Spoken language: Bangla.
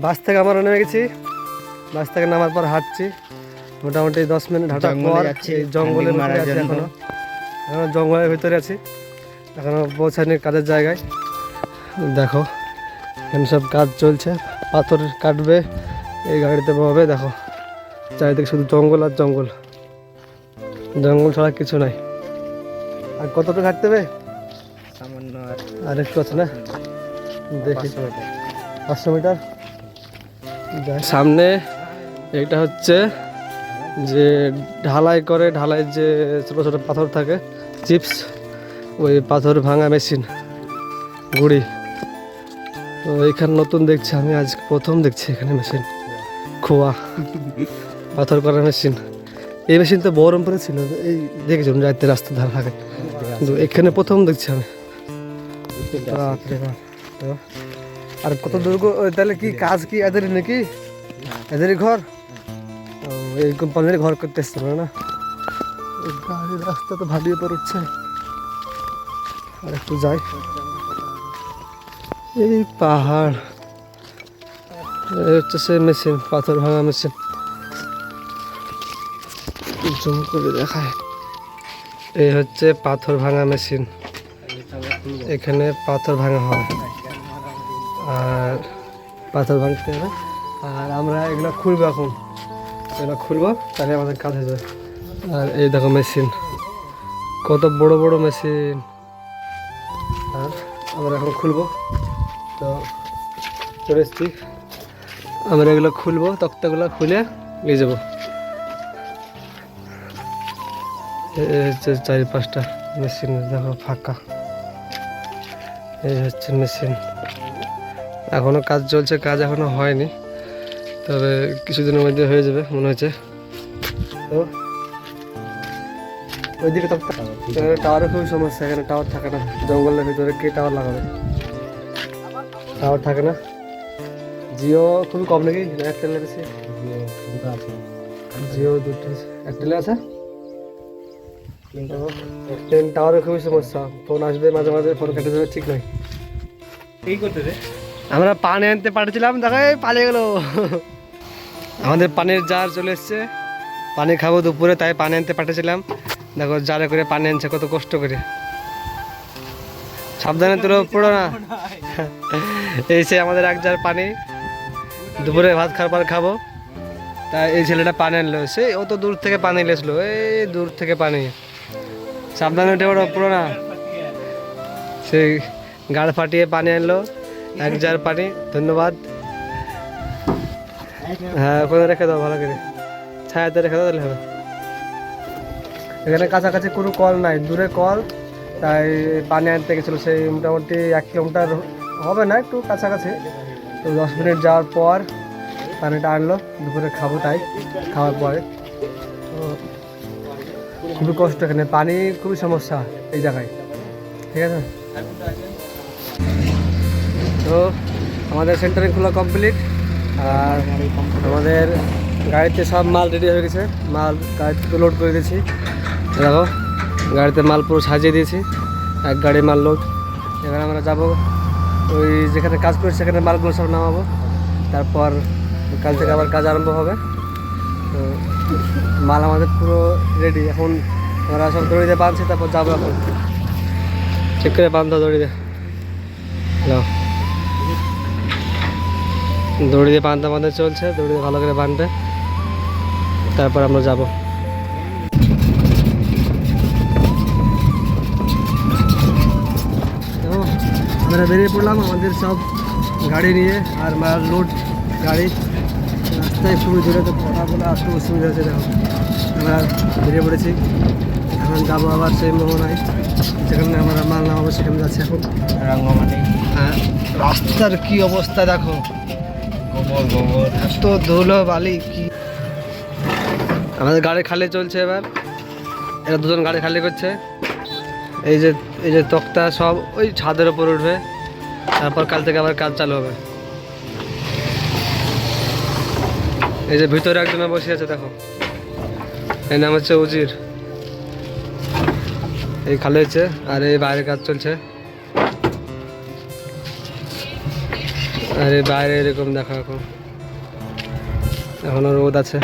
বাস থেকে আমরা নেমে গেছি। বাস থেকে নামার পর হাঁটছি মোটামুটি 10 মিনিট হাঁটার পর জঙ্গলের ভিতরে আছি। এখনো জঙ্গলের ভিতরে আছি, এখনো পৌঁছায়নি কাজের জায়গায়। দেখো এখানে সব কাজ চলছে, পাথর কাটবে, এই গাড়িতে ববে। দেখো চারিদিকে শুধু জঙ্গল আর জঙ্গল, জঙ্গল ছাড়া কিছু নাই। আর কতটুকু হাঁটতে হবে? সামান্য আর একটু আছে না, দেখি 500 মিটার। সামনে এটা হচ্ছে যে ঢালাই করে, ঢালাই যে ছোটো ছোটো পাথর থাকে চিপস, ওই পাথর ভাঙা মেশিন গুড়ি। তো এইখানে নতুন দেখছি আমি, আজ প্রথম দেখছি এখানে মেশিন খোয়া পাথর করা মেশিন। এই মেশিন তো বহরমপুরে ছিল, এই দেখছিলাম যাইতে রাস্তা ধারে থাকে, কিন্তু এখানে প্রথম দেখছি আমি। আর কত দূর তাহলে কি কাজ কি এদেরই নাকি? এদেরই ঘর, এই কোম্পানির ঘর করতে এসছে না? গাড়ির রাস্তা তো ভাবিয়ে পর উঠছে। আর একটু যাই, এই পাহাড়, এই হচ্ছে সে মেশিন, পাথর ভাঙা মেশিন। জুম করে দেখায়, এই হচ্ছে পাথর ভাঙা মেশিন। এখানে পাথর ভাঙা হয় আর পাথর ভাঙতে হবে। আর আমরা এগুলো খুলবো, এখন এগুলো খুলবো, তাহলে আমাদের কাজ হয়ে যাবে। আর এই দেখো মেশিন, কত বড় বড় মেশিন। আর আমরা এখন খুলবো, তো চলে এসছি। আমরা এগুলো খুলবো, তক্তাগুলো খুলে নিয়ে যাবো। এই হচ্ছে 4-5টা মেশিন, দেখো ফাঁকা। এই হচ্ছে মেশিন, এখনো কাজ চলছে, কাজ এখনো হয়নি, তবে কিছুদিনের মধ্যে হয়ে যাবে মনে হচ্ছে। তো ওইদিকে টাওয়ারের খুবই সমস্যা, এখানে টাওয়ার থাকে না। জঙ্গলের ভিতরে কে টাওয়ার লাগাবে? টাওয়ার থাকে না। জিও খুবই কম নাকি? এয়ারটেলের বেশি? জিও দুটো, এয়ারটেলে আছে। টাওয়ারের খুবই সমস্যা, ফোন আসবে মাঝে মাঝে, ফোন কেটে যাবে, ঠিক নয়। এই করতে রে, আমরা পানি আনতে পাঠিয়েছিলাম, দেখো পালিয়ে গেল। আমাদের পানির জার চলে এসছে, পানি খাবো দুপুরে, তাই পানি আনতে পাঠিয়েছিলাম। দেখো জারে করে পানি আনছে, কত কষ্ট করে। সাবধানে তোর পড়ো না। এই সে আমাদের 1 জার পানি, দুপুরে ভাত খাওয়ার পর খাবো, তাই এই ছেলেটা পানি আনলো। সে অত দূর থেকে পানি লেসলো, এই দূর থেকে পানি। সাবধানে উঠে পড়ো না। সেই গাড় ফাটিয়ে পানি আনলো, 1 জার পানি। ধন্যবাদ। হ্যাঁ ওখানে রেখে দাও, ভালো করে ছায়াতে রেখে দাও, তাহলে হবে। এখানে কাছাকাছি কোনো কল নাই, দূরে কল, তাই পানি আনতে গেছিলো। সেই মোটামুটি 1 কিলোমিটার হবে না, একটু কাছাকাছি। তো 10 মিনিট যাওয়ার পর পানিটা আনলো, দুপুরে খাবো, তাই খাওয়ার পরে। তো খুবই কষ্ট, এখানে পানি খুবই সমস্যা এই জায়গায়, ঠিক আছে। তো আমাদের সেন্টারে খোলা কমপ্লিট, আর আমাদের গাড়িতে সব মাল রেডি হয়ে গেছে। মাল গাড়িতে লোড করে দিয়েছি, দেখো গাড়িতে মাল পুরো সাজিয়ে দিয়েছি, 1 গাড়ি মাল লোড। এবার আমরা যাবো ওই যেখানে কাজ করি, সেখানে মালগুলো সব নামাবো, তারপর কাল থেকে আবার কাজ আরম্ভ হবে। তো মাল আমাদের পুরো রেডি, এখন আমরা সব দড়ি দিয়ে বাঁধছি, তারপর যাবো। এখন ঠিক করে বাঁধো দড়ি দিয়ে, হ্যালো, দড়ি দিয়ে বাঁধতে চলছে, দড়ি দিয়ে ভালো করে বাঁধবে, তারপর আমরা যাব। আমরা বেরিয়ে পড়লাম আমাদের সব গাড়ি নিয়ে, আর মাল লোড গাড়ি। রাস্তায় খুবই দূরে, তো কথা বলে আসতে অসুবিধা হচ্ছে। দেখো আমরা বেরিয়ে পড়েছি, এখন যাবো আবার সেই মোহনায়, যেখানে আমরা মাল নামাবো, সেখানে যাচ্ছি এখন। হ্যাঁ, রাস্তার কি অবস্থা দেখো, এত ধুলো বালি কি। আমাদের গাড়ি খালি চলছে, এবার এরা 2জন গাড়ি খালি করছে। এই যে তক্তা সব ওই ছাদের ওপর উঠবে, তারপর কাল থেকে আবার কাজ চালু হবে। এই যে ভিতরে একজনে বসে আছে, দেখো, এর নাম হচ্ছে উজির। এই খালি হচ্ছে, আর এই বাইরে কাজ চলছে। আরে বাইরে এরকম দেখো এখন এখনো রোদ আছে।